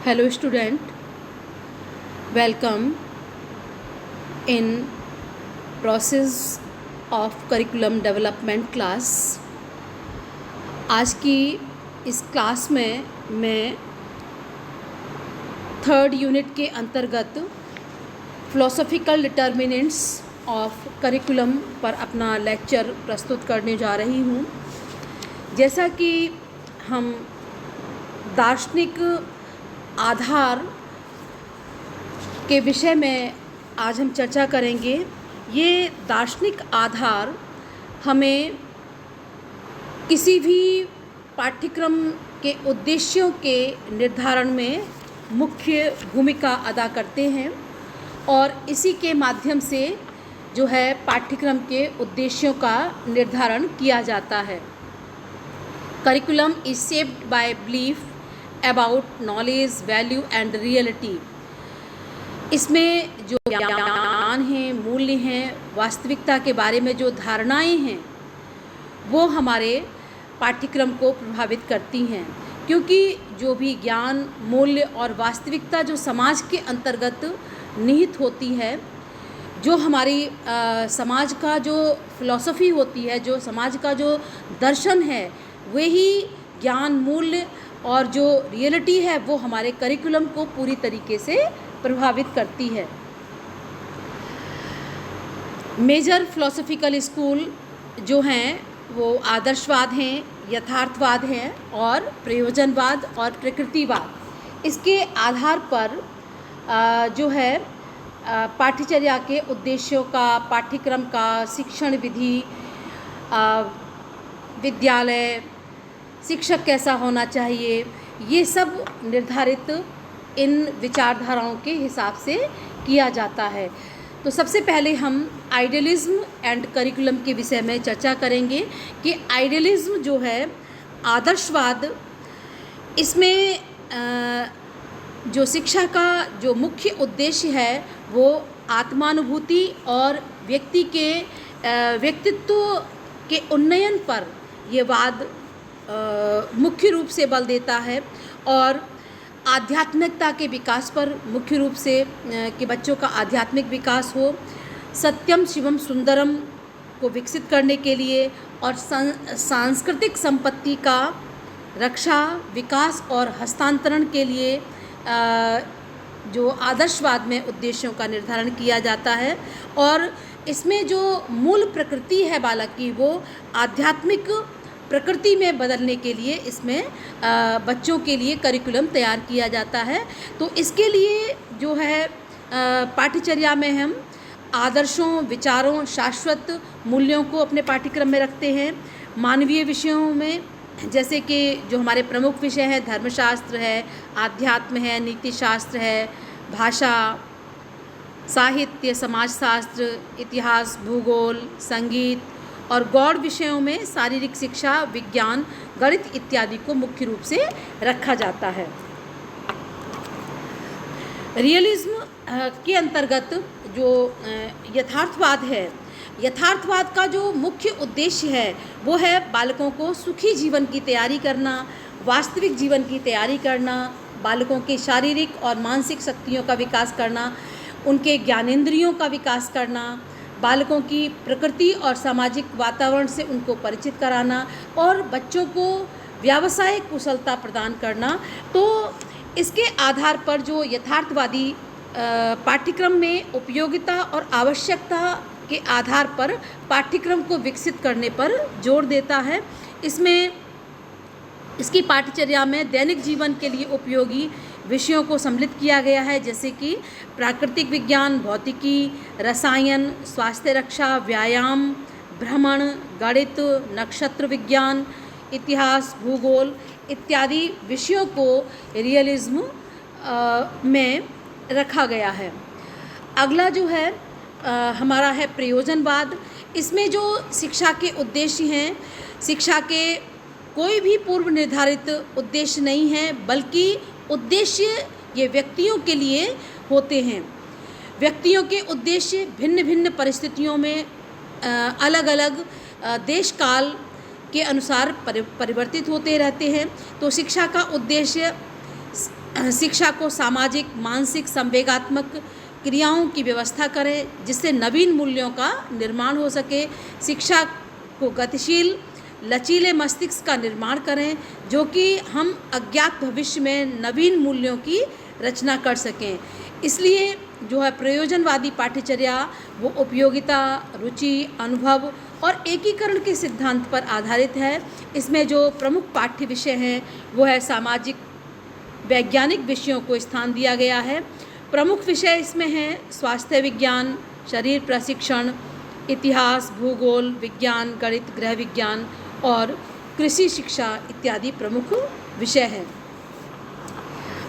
Hello student, welcome in process of curriculum development class। आज की इस क्लास में मैं थर्ड यूनिट के अंतर्गत फिलोसॉफिकल डिटर्मिनेंट्स ऑफ करिकुलम पर अपना लेक्चर प्रस्तुत करने जा रही हूँ। जैसा कि हम दार्शनिक आधार के विषय में आज हम चर्चा करेंगे। ये दार्शनिक आधार हमें किसी भी पाठ्यक्रम के उद्देश्यों के निर्धारण में मुख्य भूमिका अदा करते हैं और इसी के माध्यम से जो है पाठ्यक्रम के उद्देश्यों का निर्धारण किया जाता है। Curriculum is shaped by belief about knowledge, value and reality. इसमें जो ज्ञान हैं, मूल्य हैं, वास्तविकता के बारे में जो धारणाएं हैं वो हमारे पाठ्यक्रम को प्रभावित करती हैं, क्योंकि जो भी ज्ञान, मूल्य और वास्तविकता जो समाज के अंतर्गत निहित होती है, जो हमारी समाज का जो फिलॉसफी होती है, जो समाज का जो दर्शन है, वही ज्ञान, मूल्य और जो रियलिटी है वो हमारे करिकुलम को पूरी तरीके से प्रभावित करती है। मेजर फिलोसॉफिकल स्कूल जो हैं वो आदर्शवाद हैं, यथार्थवाद हैं और प्रयोजनवाद और प्रकृतिवाद। इसके आधार पर जो है पाठ्यचर्या के उद्देश्यों का, पाठ्यक्रम का, शिक्षण विधि, विद्यालय, शिक्षक कैसा होना चाहिए, ये सब निर्धारित इन विचारधाराओं के हिसाब से किया जाता है। तो सबसे पहले हम आइडियलिज्म एंड करिकुलम के विषय में चर्चा करेंगे कि आइडियलिज्म जो है, आदर्शवाद, इसमें जो शिक्षा का जो मुख्य उद्देश्य है वो आत्मानुभूति और व्यक्ति के व्यक्तित्व के उन्नयन पर ये वाद मुख्य रूप से बल देता है और आध्यात्मिकता के विकास पर मुख्य रूप से कि बच्चों का आध्यात्मिक विकास हो, सत्यम शिवम सुंदरम को विकसित करने के लिए और सांस्कृतिक संपत्ति का रक्षा, विकास और हस्तांतरण के लिए जो आदर्शवाद में उद्देश्यों का निर्धारण किया जाता है। और इसमें जो मूल प्रकृति है बालक की, वो आध्यात्मिक प्रकृति में बदलने के लिए इसमें बच्चों के लिए करिकुलम तैयार किया जाता है। तो इसके लिए जो है पाठ्यचर्या में हम आदर्शों, विचारों, शाश्वत मूल्यों को अपने पाठ्यक्रम में रखते हैं। मानवीय विषयों में जैसे कि जो हमारे प्रमुख विषय हैं, धर्मशास्त्र है, आध्यात्म है, नीतिशास्त्र है, भाषा, साहित्य, समाजशास्त्र, इतिहास, भूगोल, संगीत और गौड़ विषयों में शारीरिक शिक्षा, विज्ञान, गणित इत्यादि को मुख्य रूप से रखा जाता है। रियलिज्म के अंतर्गत जो यथार्थवाद है, यथार्थवाद का जो मुख्य उद्देश्य है वो है बालकों को सुखी जीवन की तैयारी करना, वास्तविक जीवन की तैयारी करना, बालकों के शारीरिक और मानसिक शक्तियों का विकास करना, उनके ज्ञानेंद्रियों का विकास करना, बालकों की प्रकृति और सामाजिक वातावरण से उनको परिचित कराना और बच्चों को व्यावसायिक कुशलता प्रदान करना। तो इसके आधार पर जो यथार्थवादी पाठ्यक्रम में उपयोगिता और आवश्यकता के आधार पर पाठ्यक्रम को विकसित करने पर जोर देता है। इसमें इसकी पाठ्यचर्या में दैनिक जीवन के लिए उपयोगी विषयों को सम्मिलित किया गया है, जैसे कि प्राकृतिक विज्ञान, भौतिकी, रसायन, स्वास्थ्य रक्षा, व्यायाम, भ्रमण, गणित, नक्षत्र विज्ञान, इतिहास, भूगोल इत्यादि विषयों को रियलिज्म में रखा गया है। अगला जो है हमारा है प्रयोजनवाद। इसमें जो शिक्षा के उद्देश्य हैं, शिक्षा के कोई भी पूर्व निर्धारित उद्देश्य नहीं है, बल्कि उद्देश्य ये व्यक्तियों के लिए होते हैं। व्यक्तियों के उद्देश्य भिन्न भिन्न परिस्थितियों में अलग अलग देश काल के अनुसार परिवर्तित होते रहते हैं। तो शिक्षा का उद्देश्य शिक्षा को सामाजिक, मानसिक, संवेगात्मक क्रियाओं की व्यवस्था करें जिससे नवीन मूल्यों का निर्माण हो सके। शिक्षा को गतिशील, लचीले मस्तिष्क का निर्माण करें जो कि हम अज्ञात भविष्य में नवीन मूल्यों की रचना कर सकें। इसलिए जो है प्रयोजनवादी पाठ्यचर्या वो उपयोगिता, रुचि, अनुभव और एकीकरण के सिद्धांत पर आधारित है। इसमें जो प्रमुख पाठ्य विषय हैं वो है सामाजिक वैज्ञानिक विषयों को स्थान दिया गया है। प्रमुख विषय इसमें हैं स्वास्थ्य विज्ञान, शरीर प्रशिक्षण, इतिहास, भूगोल, विज्ञान, गणित, गृह विज्ञान और कृषि शिक्षा इत्यादि प्रमुख विषय हैं।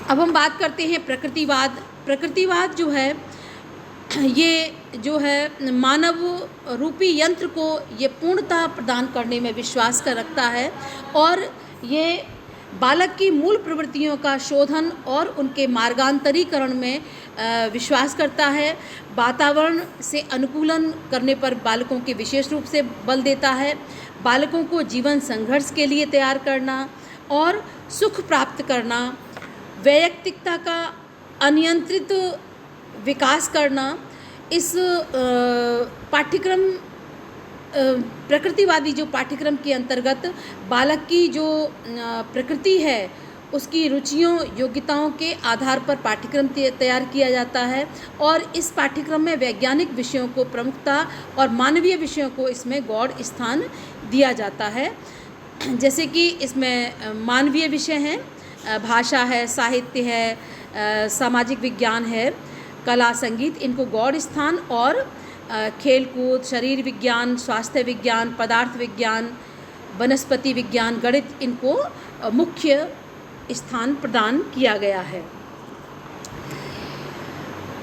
अब हम बात करते हैं प्रकृतिवाद। प्रकृतिवाद जो है ये जो है मानव रूपी यंत्र को ये पूर्णता प्रदान करने में विश्वास कर रखता है और ये बालक की मूल प्रवृत्तियों का शोधन और उनके मार्गांतरीकरण में विश्वास करता है। वातावरण से अनुकूलन करने पर बालकों के विशेष रूप से बल देता है। बालकों को जीवन संघर्ष के लिए तैयार करना और सुख प्राप्त करना, वैयक्तिकता का अनियंत्रित विकास करना, इस पाठ्यक्रम प्रकृतिवादी जो पाठ्यक्रम के अंतर्गत बालक की जो प्रकृति है उसकी रुचियों, योग्यताओं के आधार पर पाठ्यक्रम तैयार किया जाता है और इस पाठ्यक्रम में वैज्ञानिक विषयों को प्रमुखता और मानवीय विषयों को इसमें गौण स्थान दिया जाता है। जैसे कि इसमें मानवीय विषय हैं, भाषा है, साहित्य है, सामाजिक विज्ञान है, कला, संगीत, इनको गौण स्थान और खेलकूद, शरीर विज्ञान, स्वास्थ्य विज्ञान, पदार्थ विज्ञान, वनस्पति विज्ञान, गणित, इनको मुख्य स्थान प्रदान किया गया है।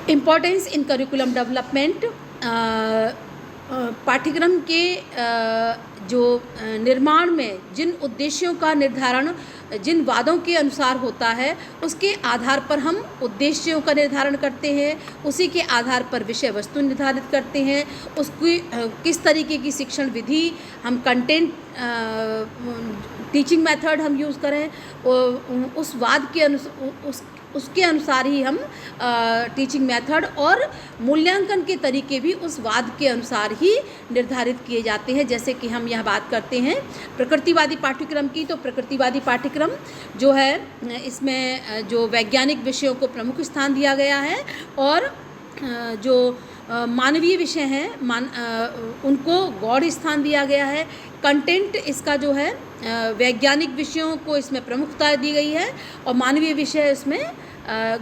इम्पोर्टेंस इन करिकुलम डेवलपमेंट, पाठ्यक्रम के जो निर्माण में जिन उद्देश्यों का निर्धारण जिन वादों के अनुसार होता है उसके आधार पर हम उद्देश्यों का निर्धारण करते हैं, उसी के आधार पर विषय वस्तु निर्धारित करते हैं, उसकी किस तरीके की शिक्षण विधि हम कंटेंट टीचिंग मेथड हम यूज़ करें, उस वाद के उसके अनुसार ही हम टीचिंग मेथड और मूल्यांकन के तरीके भी उस वाद के अनुसार ही निर्धारित किए जाते हैं। जैसे कि हम यह बात करते हैं प्रकृतिवादी पाठ्यक्रम की, तो प्रकृतिवादी पाठ्यक्रम जो है इसमें जो वैज्ञानिक विषयों को प्रमुख स्थान दिया गया है और जो मानवीय विषय हैं उनको गौण स्थान दिया गया है। कंटेंट इसका जो है वैज्ञानिक विषयों को इसमें प्रमुखता दी गई है और मानवीय विषय इसमें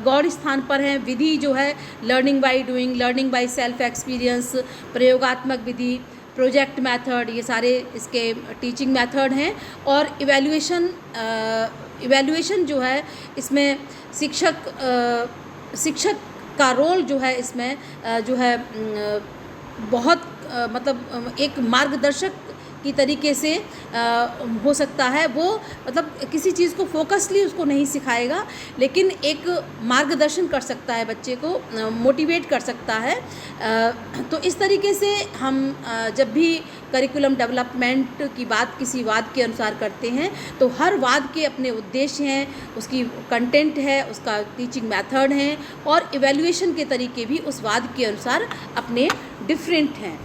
गौण स्थान पर हैं। विधि जो है learning by doing, learning by self experience, प्रयोगात्मक विधि, प्रोजेक्ट मेथड, ये सारे इसके टीचिंग मेथड हैं। और इवैल्यूएशन जो है इसमें शिक्षक का रोल जो है इसमें जो है बहुत मतलब एक मार्गदर्शक की तरीके से हो सकता है। वो मतलब किसी चीज़ को फोकसली उसको नहीं सिखाएगा लेकिन एक मार्गदर्शन कर सकता है, बच्चे को मोटिवेट कर सकता है। तो इस तरीके से हम जब भी करिकुलम डेवलपमेंट की बात किसी वाद के अनुसार करते हैं तो हर वाद के अपने उद्देश्य हैं, उसकी कंटेंट है, उसका टीचिंग मेथड है और इवैल्यूएशन के तरीके भी उस वाद के अनुसार अपने डिफरेंट हैं।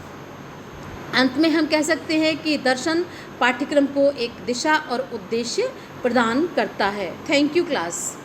अंत में हम कह सकते हैं कि दर्शन पाठ्यक्रम को एक दिशा और उद्देश्य प्रदान करता है। Thank you class.